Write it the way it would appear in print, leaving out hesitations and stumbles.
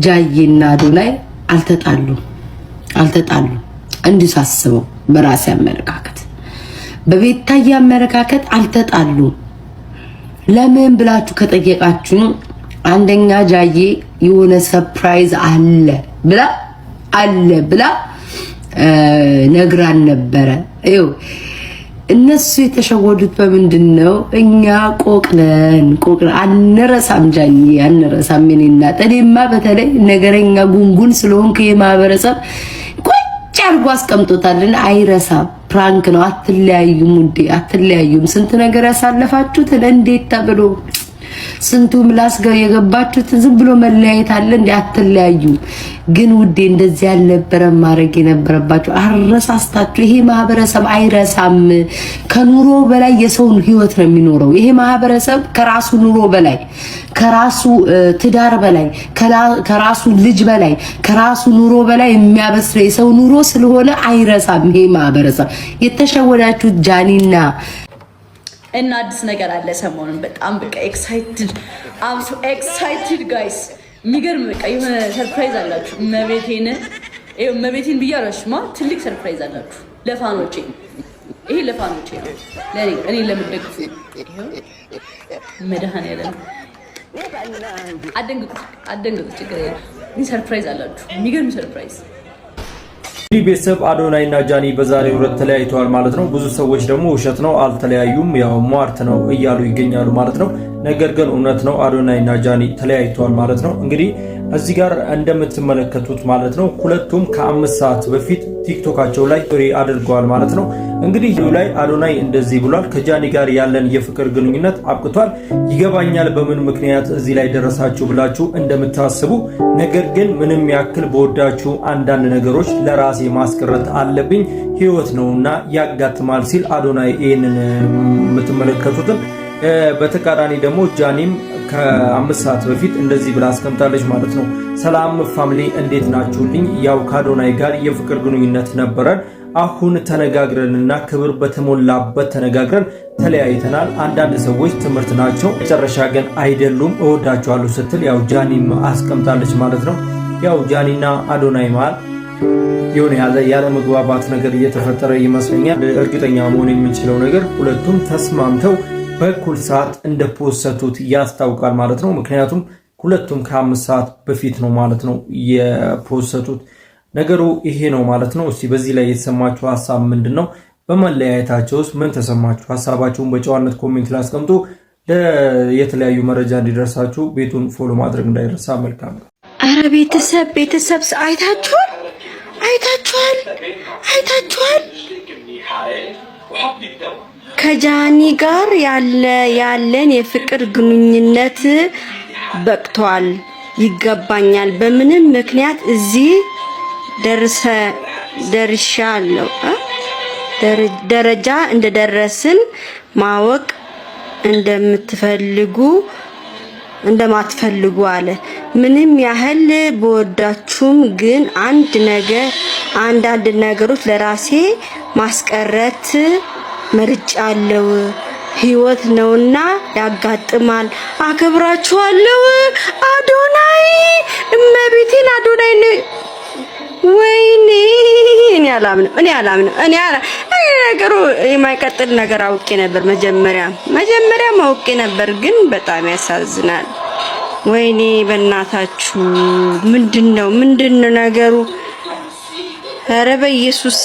ጃዬና አዶናይ አልተጣሉ እንዲሳስበው በራሴ አመለካከት በቤታዬ አመለካከት አልተጣሉ። ለምን ብላችሁ ከጠየቃችሁ አንደኛ ጃዬ የሆነ ሰርፕራይዝ አለ ብላ ነግራን ነበረ። እነሱ የተሸወዱት በምንድነው? እኛ ቆቅለን አንረሳም፣ ጃዬ አንረሳም። እኔና ጠኔማ በተለይ ነገረኛ ጉንጉን ስለሆንኩ የማህበረሰብ ቁጭ አድርጎ አስቀምጦታልና አይረሳም። ፕራንክ ነው። አትለያዩም ውዴ፣ አትለያዩም። ስንት ነገር ያሳለፋችሁት እንዴት ተብሎ ስንቱ ምላስ የገባችሁት ዝም ብሎ መለያየት አለ እንዴ? አትለያዩ። ግን ውዴ እንደዚህ ያልነበረ ማድረግ የነበረባችሁ አረሳስታችሁ። ይሄ ማህበረሰብ አይረሳም። ከኑሮ በላይ የሰውን ህይወት ነው የሚኖረው። ይሄ ማህበረሰብ ከራሱ ኑሮ በላይ ከራሱ ትዳር በላይ ከራሱ ልጅ በላይ ከራሱ ኑሮ በላይ የሚያበስረው የሰው ኑሮ ስለሆነ አይረሳም። ይሄ ማህበረሰብ የተሸወዳችሁት ጃኒና እና አዲስ ነገር አለ ሰሞኑን። በጣም በቃ ኤክሳይትድ አም ሶ ኤክሳይትድ ጋይስ። የሚገርም በቃ የሆነ ሰርፕራይዝ አላችሁ። መቤቴን ብያለሽማ ትልቅ ሰርፕራይዝ አላችሁ ለፋኖቼ። ይሄ ለፋኖቼ ነው፣ ለኔ እኔ ለምደግፉ መድኃኔዓለም አደንግጡ ችግር የለም። ሰርፕራይዝ አላችሁ፣ የሚገርም ሰርፕራይዝ። እንግዲህ ቤተሰብ አዶናይ እና ጃኒ በዛሬው ዕለት ተለያይተዋል ማለት ነው። ብዙ ሰዎች ደግሞ ውሸት ነው አልተለያዩም፣ ያው ሟርት ነው እያሉ ይገኛሉ ማለት ነው። ነገር ግን እውነት ነው፣ አዶናይ እና ጃኒ ተለያይተዋል ማለት ነው። እንግዲህ እዚህ ጋር እንደምትመለከቱት ማለት ነው ሁለቱም ከ5 ሰዓት በፊት ቲክቶካቸው ላይ ፍሪ አድርገዋል ማለት ነው። እንግዲህ ላይ አዶናይ እንደዚህ ብሏል፣ ከጃኒ ጋር ያለን የፍቅር ግንኙነት አብቅቷል። ይገባኛል በምን ምክንያት እዚህ ላይ ደረሳችሁ ብላችሁ እንደምታስቡ፣ ነገር ግን ምንም ያክል በወዳችሁ አንዳንድ ነገሮች ለራሴ ማስቀረት አለብኝ፣ ህይወት ነውና ያጋጥማል ሲል አዶናይ ይሄንን የምትመለከቱትን። በተቃራኒ ደግሞ ጃኒም ከ5 ሰዓት በፊት እንደዚህ ብላ አስቀምጣለች ማለት ነው። ሰላም ፋሚሊ እንዴት ናችሁልኝ? ያው ከአዶናይ ጋር የፍቅር ግንኙነት ነበረን። አሁን ተነጋግረንና ክብር በተሞላበት ተነጋግረን ተለያይተናል። አንዳንድ ሰዎች ትምህርት ናቸው፣ መጨረሻ ግን አይደሉም። እወዳቸዋለሁ ስትል ያው ጃኒም አስቀምጣለች ማለት ነው። ያው ጃኒና አዶናይ መሃል የሆነ ያለ መግባባት ነገር እየተፈጠረ ይመስለኛል። እርግጠኛ መሆን የምንችለው ነገር ሁለቱም ተስማምተው በኩል ሰዓት እንደፖሰቱት ያስታውቃል ማለት ነው። ምክንያቱም ሁለቱም ከ5 ሰዓት በፊት ነው ማለት ነው የፖሰቱት። ነገሩ ይሄ ነው ማለት ነው። እስቲ በዚህ ላይ የተሰማችሁ ሐሳብ ምንድነው? በመለያየታቸውስ ምን ተሰማችሁ? ሐሳባችሁን በጨዋነት ኮሜንት ላይ አስቀምጡ። የተለያዩ መረጃ እንዲደርሳችሁ ቤቱን ፎሎ ማድረግ እንዳይረሳ። መልካም። አረ ቤተሰብ አይታችኋል ከጃኒ ጋር ያለን የፍቅር ግንኙነት በቅቷል። ይገባኛል በምንም ምክንያት እዚህ ደርሻለሁ ደረጃ እንደደረስን ማወቅ እንደማትፈልጉ አለ። ምንም ያህል በወዳችሁም ግን አንዳንድ ነገሮች ለራሴ ማስቀረት መርጫለሁ። ህይወት ነውና ያጋጥማል። አከብራችኋለሁ። አዶናይ እመቤቴን አዶናይ ነው። ወይኔ እኔ አላምንም። ነገሩ የማይቀጥል ነገር አውቄ ነበር። መጀመሪያ አውቄ ነበር፣ ግን በጣም ያሳዝናል። ወይኔ በእናታችሁ ምንድነው ነገሩ? ኧረ በኢየሱስ